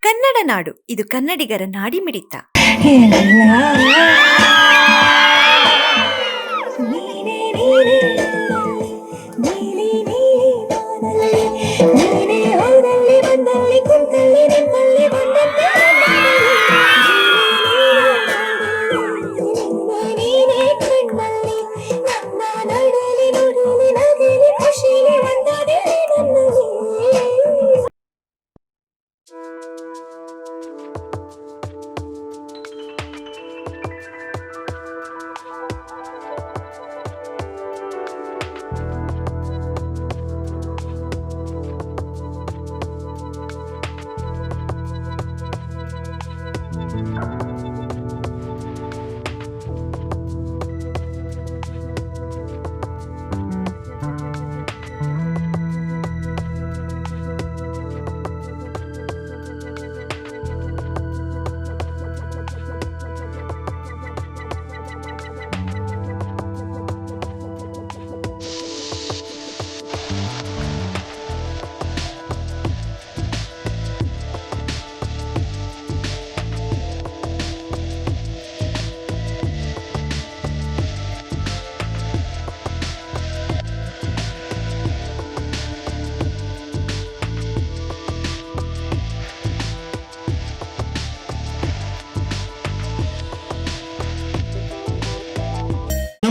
ಕನ್ನಡ ನಾಡು, ಇದು ಕನ್ನಡಿಗರ ನಾಡಿಮಿಡಿತ.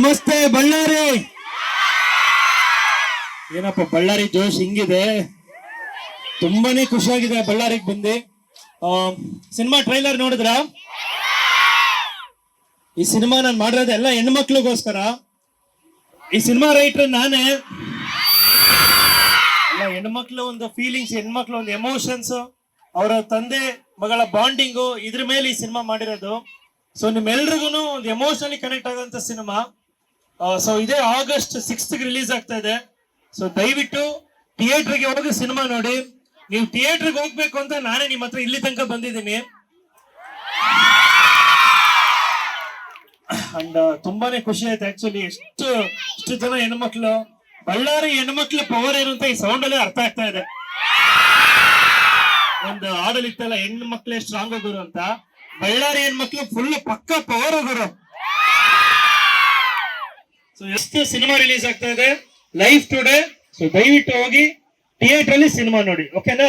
ನಮಸ್ತೆ ಬಳ್ಳಾರಿ. ಏನಪ್ಪ ಬಳ್ಳಾರಿ ಜೋಶ್ ಹಿಂಗಿದೆ, ತುಂಬಾನೇ ಖುಷಿಯಾಗಿದೆ ಬಳ್ಳಾರಿಗೆ ಬಂದು. ಸಿನಿಮಾ ಟ್ರೈಲರ್ ನೋಡಿದ್ರ? ಈ ಸಿನಿಮಾ ನಾನು ಮಾಡಿರೋದು ಎಲ್ಲ ಹೆಣ್ಮಕ್ಳಿಗೋಸ್ಕರ. ಈ ಸಿನಿಮಾ ರೈಟರ್ ನಾನೇ. ಎಲ್ಲ ಹೆಣ್ಮಕ್ಳು ಒಂದು ಫೀಲಿಂಗ್ಸ್, ಹೆಣ್ಮಕ್ಳು ಒಂದು ಎಮೋಷನ್ಸ್, ಅವರ ತಂದೆ ಮಗಳ ಬಾಂಡಿಂಗು, ಇದ್ರ ಮೇಲೆ ಈ ಸಿನಿಮಾ ಮಾಡಿರೋದು. ಸೊ ನಿಮ್ಮೆಲ್ರಿಗೂ ಒಂದು ಎಮೋಷನಲಿ ಕನೆಕ್ಟ್ ಆಗೋಂಥ ಸಿನಿಮಾ. ಸೊ ಇದೇ August 6th ರಿಲೀಸ್ ಆಗ್ತಾ ಇದೆ. ಸೊ ದಯವಿಟ್ಟು ಥಿಯೇಟರ್ಗೆ ಹೋಗಿ ಸಿನಿಮಾ ನೋಡಿ. ನೀವು ಥಿಯೇಟರ್ಗೆ ಹೋಗ್ಬೇಕು ಅಂತ ನಾನೇ ನಿಮ್ಮ ಹತ್ರ ಇಲ್ಲಿ ತನಕ ಬಂದಿದ್ದೀನಿ. ಅಂಡ್ ತುಂಬಾನೇ ಖುಷಿ ಆಯ್ತು ಆಕ್ಚುಲಿ. ಎಷ್ಟು ಜನ ಹೆಣ್ಮಕ್ಳು, ಬಳ್ಳಾರಿ ಹೆಣ್ಮಕ್ಳು ಪವರ್ ಏನು ಅಂತ ಈ ಸೌಂಡ್ ಅಲ್ಲೇ ಅರ್ಥ ಆಗ್ತಾ ಇದೆ. ಒಂದು ಆಡಳಿತಲ್ಲ, ಹೆಣ್ಮಕ್ಳೇ ಸ್ಟ್ರಾಂಗ್ ಗುರು ಅಂತ. ಬಳ್ಳಾರಿ ಹೆಣ್ಮಕ್ಳು ಫುಲ್ ಪಕ್ಕ ಪವರ್ ಗುರು. ಸೊ ಎಷ್ಟು ಸಿನಿಮಾ ರಿಲೀಸ್ ಆಗ್ತಾ ಇದೆ ಲೈವ್ ಟುಡೇ. ಸೊ ದಯವಿಟ್ಟು ಹೋಗಿ ಥಿಯೇಟರ್ ಅಲ್ಲಿ ಸಿನಿಮಾ ನೋಡಿ, ಓಕೆನಾ?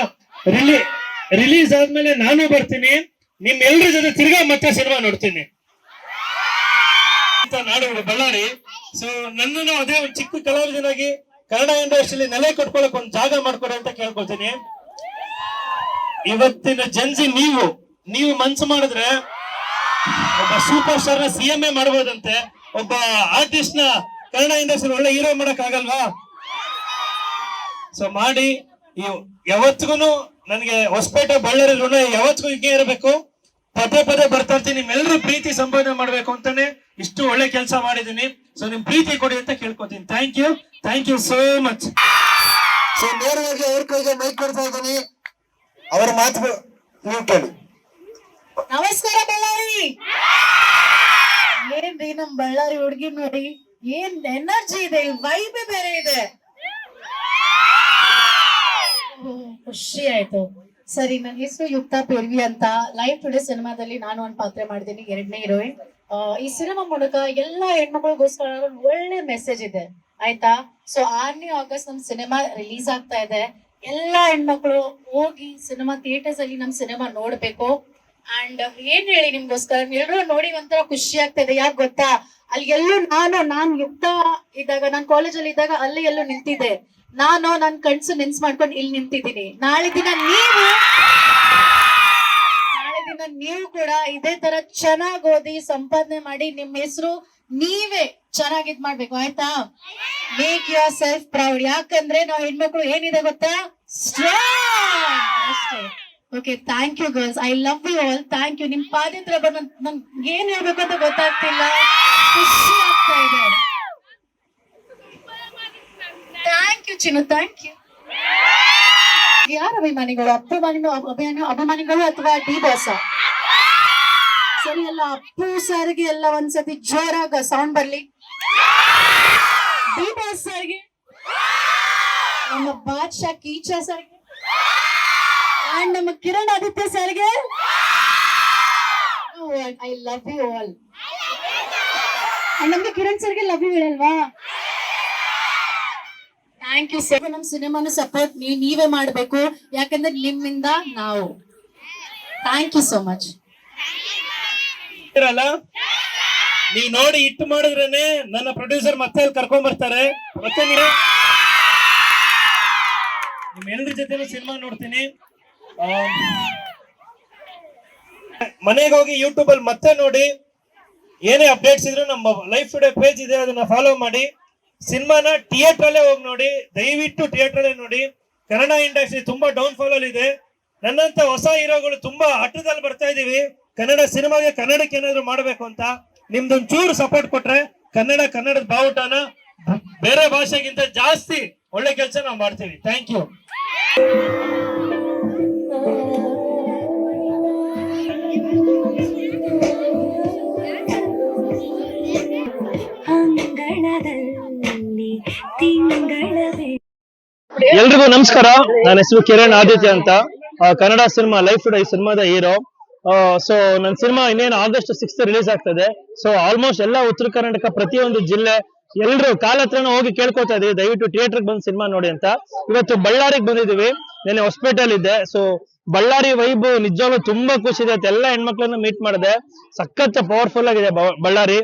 ರಿಲೀಸ್ ಆದ್ಮೇಲೆ ನಾನು ಬರ್ತೀನಿ, ನಿಮ್ಮೆಲ್ಲರ ಜೊತೆ ತಿರ್ಗಾ ಮತ್ತೆ ಸಿನಿಮಾ ನೋಡ್ತೀನಿ. ನಾಡು ಬಳ್ಳಾರಿ. ಸೊ ನನ್ನನ್ನು ಅದೇ ಒಂದು ಚಿಕ್ಕ ಕಲಾವಿದನಾಗಿ ಕನ್ನಡ ಇಂಡಸ್ಟ್ರಿಯಲ್ಲಿ ನೆಲೆ ಕಟ್ಕೊಳಕ್ ಒಂದು ಜಾಗ ಮಾಡ್ಕೊಡಿ ಅಂತ ಕೇಳ್ಕೊಳ್ತೀನಿ. ಇವತ್ತಿನ ಜನಜಿ ನೀವು ಮನ್ಸು ಮಾಡಿದ್ರೆ ಒಬ್ಬ ಸೂಪರ್ ಸ್ಟಾರ್ ನ CM ಮಾಡಬಹುದಂತೆ, ಒಬ್ಬ ಆರ್ಟಿಸ್ಟ್ ನ ಕನ್ನಡ ಇಂಡಸ್ಟ್ರಿ ಒಳ್ಳೆ ಹೀರೋ ಮಾಡಕ್ ಆಗಲ್ವಾ? ಸೊ ಮಾಡಿ. ಯಾವತ್ತಿಗೂ ನನಗೆ ಹೊಸಪೇಟೆ ಬಳ್ಳಾರಿ ಋಣ ಯಾವತ್ತಿಗೂ ಹಿಂಗೆ ಇರಬೇಕು. ಪದೇ ಬರ್ತಾ ಇರ್ತೀನಿ. ನಿಮ್ಮೆಲ್ಲರೂ ಪ್ರೀತಿ ಸಂಪಾದನೆ ಮಾಡ್ಬೇಕು ಅಂತಾನೆ ಇಷ್ಟು ಒಳ್ಳೆ ಕೆಲಸ ಮಾಡಿದೀನಿ. ಸೊ ನಿಮ್ ಪ್ರೀತಿ ಕೊಡಿ ಅಂತ ಕೇಳ್ಕೊತೀನಿ. Thank you so much. So ನೇರವಾಗಿ ಅವ್ರ ಕೈಗೆ ಮೈಕ್ ಕೊಡ್ತಾ ಇದ್ದೀನಿ, ಅವರ ಮಾತು ನೀವು ಕೇಳಿ. ನಮಸ್ಕಾರ ಬಳ್ಳಾರಿ. ಏನ್ರಿ ನಮ್ ಬಳ್ಳಾರಿ ಹುಡ್ಗಿ ನೋಡಿ, ಏನ್ ಎನರ್ಜಿ ಇದೆ, ವೈಬೇ ಬೇರೆ ಇದೆ. ಖುಷಿ ಆಯ್ತು. ಸರಿ, ನನ್ನ ಹೆಸರು ಯುಕ್ತಾ ಪೇರ್ವಿ ಅಂತ. ಲೈವ್ ಟುಡೇ ಸಿನಿಮಾದಲ್ಲಿ ನಾನು ಒಂದು ಪಾತ್ರ ಮಾಡಿದ್ದೀನಿ, 2ನೇ ಹೀರೋಯಿನ್. ಈ ಸಿನಿಮಾ ಮೂಲಕ ಎಲ್ಲಾ ಹೆಣ್ಮಕ್ಳಿಗೋಸ್ಕರ ಒಳ್ಳೆ ಮೆಸೇಜ್ ಇದೆ, ಆಯ್ತಾ? ಸೊ 6ನೇ August ನಮ್ ಸಿನಿಮಾ ರಿಲೀಸ್ ಆಗ್ತಾ ಇದೆ. ಎಲ್ಲಾ ಹೆಣ್ಮಕ್ಳು ಹೋಗಿ ಸಿನಿಮಾ ಥಿಯೇಟರ್ಸ್ ಅಲ್ಲಿ ನಮ್ ಸಿನಿಮಾ ನೋಡ್ಬೇಕು. ಅಂಡ್ ಏನ್ ಹೇಳಿ ನಿಮ್ಗೋಸ್ಕರ ಎಲ್ಲರೂ ನೋಡಿ ಒಂಥರ ಖುಷಿ ಆಗ್ತಾ ಇದೆ. ಯಾಕೆ ಗೊತ್ತಾ, ಅಲ್ಲಿ ಎಲ್ಲೂ ನಾನು ಯುಕ್ತ ಇದ್ದಾಗ, ನಾನು ಕಾಲೇಜಲ್ಲಿ ಇದ್ದಾಗ ಅಲ್ಲಿ ಎಲ್ಲೂ ನಿಂತಿದ್ದೆ. ನನ್ ಕಣ್ಸು ನೆನ್ಸ್ ಮಾಡ್ಕೊಂಡು ಇಲ್ಲಿ ನಿಂತಿದ್ದೀನಿ. ನಾಳೆ ದಿನ ನೀವು ಕೂಡ ಇದೇ ತರ ಚೆನ್ನಾಗಿ ಓದಿ ಸಂಪಾದನೆ ಮಾಡಿ ನಿಮ್ಮ ಹೆಸರು ನೀವೇ ಚೆನ್ನಾಗಿದ್ ಮಾಡ್ಬೇಕು, ಆಯ್ತಾ? Make yourself proud. ಯಾಕಂದ್ರೆ ನಾವು ಹೆಣ್ಮಕ್ಳು ಏನಿದೆ ಗೊತ್ತಾ, ಸ್ಟ್ರಾಂಗ್ ಅಷ್ಟೇ. Okay, thank you girls, I love you all. Thank you. ನಿಮ್ ಪಾದ ಹತ್ರ ಬಂದು ನನ್ಗೆ ಏನ್ ಹೇಳ್ಬೇಕು ಅಂತ ಗೊತ್ತಾಗ್ತಿಲ್ಲ, ಖುಷಿ ಆಗ್ತಾ ಇದೆ. Thank you Chinnu, thank you. ಯಾರ ಅಭಿಮಾನಿಗಳು? ಅಭಿಮಾನಿಗಳು ಅಥವಾ ಡಿ ಬಾಸ್? ಸರಿ, ಎಲ್ಲ ಅಪ್ಪು ಸರ್ಗೆ ಎಲ್ಲ ಒಂದ್ಸತಿ ಜೋರಾಗ ಸೌಂಡ್ ಬರ್ಲಿ. ಡಿ ಬಾಸ್ ಸರ್ಗೆ, ನಮ್ಮ ಬಾದ್ಶಾ ಕೀಚಾ ಸರ್ಗೆ, ಅಂಡ್ ನಮ್ಮ ಕಿರಣ್ ಆದಿತ್ಯ ಸರ್ಗೆ ಐ ಲವ್ ಯು ಆಲ್. ನಮ್ಗೆ ಕಿರಣ್ ಸರ್ಗೆ ಲವ್ ಯು ಹೇಳಲ್ವಾ? Thank you sir. ನಮ್ ಸಿನಿಮಾನು ಸಪೋರ್ಟ್ ನೀವೇ ಮಾಡ್ಬೇಕು, ಯಾಕಂದ್ರೆ ನಿಮ್ಮಿಂದ ನಾವು. Thank you so much. ಇರಲ್ಲ ನೀವ್ ನೋಡಿ ಹಿಟ್ ಮಾಡಿದ್ರೇನೆ ನನ್ನ ಪ್ರೊಡ್ಯೂಸರ್ ಮತ್ತೆ ಅಲ್ಲಿ ಕರ್ಕೊಂಡ್ ಬರ್ತಾರೆ. ಮತ್ತೆ ನಿಮ್ ಎಲ್ರ ಜೊತೆನೂ ಸಿನಿಮಾ ನೋಡ್ತೀನಿ. ಮನೆಗೆ ಹೋಗಿ ಯೂಟ್ಯೂಬ್ ಅಲ್ಲಿ ಮತ್ತೆ ನೋಡಿ, ಏನೇ ಅಪ್ಡೇಟ್ಸ್ ಇದ್ರು ನಮ್ಮ ಲೈಫ್ ಟುಡೇ ಪೇಜ್ ಇದೆ, ಅದನ್ನ ಫಾಲೋ ಮಾಡಿ. ಸಿನಿಮಾನ ಥಿಯೇಟರ್ ಅಲ್ಲೇ ಹೋಗಿ ನೋಡಿ, ದಯವಿಟ್ಟು ಥಿಯೇಟರ್ ಅಲ್ಲೇ ನೋಡಿ. ಕನ್ನಡ ಇಂಡಸ್ಟ್ರಿ ತುಂಬಾ ಡೌನ್ ಫಾಲ್ ಅಲ್ಲಿ ಇದೆ. ನನ್ನಂತ ಹೊಸ ಹೀರೋಗಳು ತುಂಬಾ ಹಠದಲ್ಲಿ ಬರ್ತಾ ಇದೀವಿ ಕನ್ನಡ ಸಿನಿಮಾಗೆ, ಕನ್ನಡಕ್ಕೆ ಏನಾದ್ರು ಮಾಡ್ಬೇಕು ಅಂತ. ನಿಮ್ದೊಂದ್ ಚೂರು ಸಪೋರ್ಟ್ ಕೊಟ್ರೆ ಕನ್ನಡದ ಬಾವುಟನ ಬೇರೆ ಭಾಷೆಗಿಂತ ಜಾಸ್ತಿ ಒಳ್ಳೆ ಕೆಲಸ ನಾವು ಮಾಡ್ತೀವಿ. Thank you. ಎಲ್ರಿಗೂ ನಮಸ್ಕಾರ. ನನ್ನ ಹೆಸರು ಕಿರಣ್ ಆದಿತ್ಯ ಅಂತ, ಕನ್ನಡ ಸಿನಿಮಾ ಲೈಫ್ ಟುಡೇ ಸಿನಿಮಾದ ಹೀರೋ. ಸೊ ನನ್ನ ಸಿನಿಮಾ ಇನ್ನೇನು August 6 ರಿಲೀಸ್ ಆಗ್ತದೆ. ಸೊ ಆಲ್ಮೋಸ್ಟ್ ಎಲ್ಲ ಉತ್ತರ ಕರ್ನಾಟಕ ಪ್ರತಿಯೊಂದು ಜಿಲ್ಲೆ ಎಲ್ರು ಕಾಲ ಹತ್ರನೂ ಹೋಗಿ ಕೇಳ್ಕೊತಾ ಇದೀವಿ, ದಯವಿಟ್ಟು ಥಿಯೇಟರ್ಗೆ ಬಂದು ಸಿನಿಮಾ ನೋಡಿ ಅಂತ. ಇವತ್ತು ಬಳ್ಳಾರಿಗೆ ಬಂದಿದೀವಿ, ನೆನ್ನೆ ಹೊಸಪೇಟೆಲ್ ಇದ್ದೆ. ಸೊ ಬಳ್ಳಾರಿ ವೈಬ್ ನಿಜವಾಗ್ಲೂ ತುಂಬಾ ಖುಷಿ ಇದೆ. ಎಲ್ಲ ಹೆಣ್ಮಕ್ಳನ್ನ ಮೀಟ್ ಮಾಡಿದೆ, ಸಖತ್ ಪವರ್ಫುಲ್ ಆಗಿದೆ ಬಳ್ಳಾರಿ.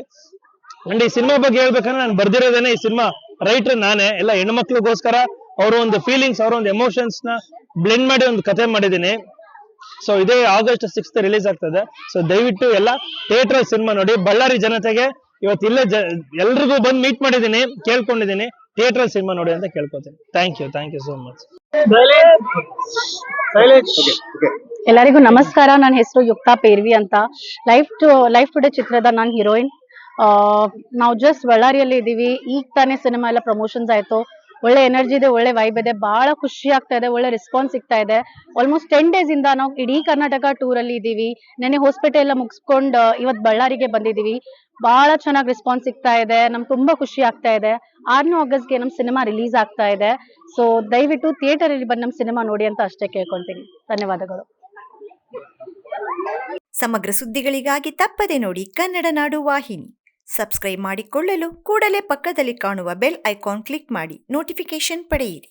ಅಂಡ್ ಈ ಸಿನಿಮಾ ಬಗ್ಗೆ ಹೇಳ್ಬೇಕಂದ್ರೆ ನಾನು ಬರ್ದಿರೋದೇನೆ, ಈ ಸಿನಿಮಾ ರೈಟರ್ ನಾನೇ. ಎಲ್ಲ ಹೆಣ್ಮಕ್ಳಿಗೋಸ್ಕರ ಅವರ ಒಂದು ಫೀಲಿಂಗ್ಸ್, ಅವರ ಒಂದು ಎಮೋಷನ್ಸ್ ನ ಬ್ಲೆಂಡ್ ಮಾಡಿ ಒಂದು ಕಥೆ ಮಾಡಿದೀನಿ. ಸೊ ಇದೇ August 6 ರಿಲೀಸ್ ಆಗ್ತದೆ. ಸೊ ದಯವಿಟ್ಟು ಎಲ್ಲ ಥಿಯೇಟರ್ ಸಿನಿಮಾ ನೋಡಿ. ಬಳ್ಳಾರಿ ಜನತೆಗೆ ಇವತ್ತು ಇಲ್ಲೇ ಎಲ್ರಿಗೂ ಬಂದು ಮೀಟ್ ಮಾಡಿದೀನಿ, ಕೇಳ್ಕೊಂಡಿದೀನಿ, ಥಿಯೇಟರ್ ಸಿನಿಮಾ ನೋಡಿ ಅಂತ ಕೇಳ್ಕೊತೀನಿ. Thank you so much. ಎಲ್ಲರಿಗೂ ನಮಸ್ಕಾರ. ನನ್ನ ಹೆಸರು ಯುಕ್ತಾ ಪೇರ್ವಿ ಅಂತ. ಲೈಫ್ ಟುಡೇ ಚಿತ್ರದ ನಾನು ಹೀರೋಯಿನ್. ನಾವು ಜಸ್ಟ್ ಬಳ್ಳಾರಿಯಲ್ಲಿ ಇದೀವಿ. ಈಗ ತಾನೇ ಸಿನಿಮಾ ಎಲ್ಲ ಪ್ರಮೋಷನ್ಸ್ ಆಯ್ತು. ಒಳ್ಳೆ ಎನರ್ಜಿ ಇದೆ, ಒಳ್ಳೆ ವೈಬ್ ಇದೆ, ಬಹಳ ಖುಷಿ ಆಗ್ತಾ ಇದೆ, ಒಳ್ಳೆ ರೆಸ್ಪಾನ್ಸ್ ಸಿಗ್ತಾ ಇದೆ. ಆಲ್ಮೋಸ್ಟ್ 10 days ಇಂದ ನಾವು ಇಡೀ ಕರ್ನಾಟಕ ಟೂರ್ ಅಲ್ಲಿ ಇದೀವಿ. ನೆನ್ನೆ ಹಾಸ್ಪಿಟಲ್ ಎಲ್ಲ ಮುಗಿಸ್ಕೊಂಡು ಇವತ್ತು ಬಳ್ಳಾರಿಗೆ ಬಂದಿದೀವಿ. ಬಹಳ ಚೆನ್ನಾಗಿ ರೆಸ್ಪಾನ್ಸ್ ಸಿಗ್ತಾ ಇದೆ, ನಮ್ಗೆ ತುಂಬಾ ಖುಷಿ ಆಗ್ತಾ ಇದೆ. 6ನೇ ಆಗಸ್ಟ್ಗೆ ನಮ್ಮ ಸಿನಿಮಾ ರಿಲೀಸ್ ಆಗ್ತಾ ಇದೆ. ಸೊ ದಯವಿಟ್ಟು ಥಿಯೇಟರ್ ಅಲ್ಲಿ ಬಂದು ನಮ್ಮ ಸಿನಿಮಾ ನೋಡಿ ಅಂತ ಅಷ್ಟೇ ಕೇಳ್ಕೊಂತೀನಿ. ಧನ್ಯವಾದಗಳು. ಸಮಗ್ರ ಸುದ್ದಿಗಳಿಗಾಗಿ ತಪ್ಪದೆ ನೋಡಿ ಕನ್ನಡ ನಾಡು ವಾಹಿನಿ. ಸಬ್ಸ್ಕ್ರೈಬ್ ಮಾಡಿಕೊಳ್ಳಲು ಕೂಡಲೇ ಪಕ್ಕದಲ್ಲಿ ಕಾಣುವ ಬೆಲ್ ಐಕಾನ್ ಕ್ಲಿಕ್ ಮಾಡಿ ನೋಟಿಫಿಕೇಶನ್ ಪಡೆಯಿರಿ.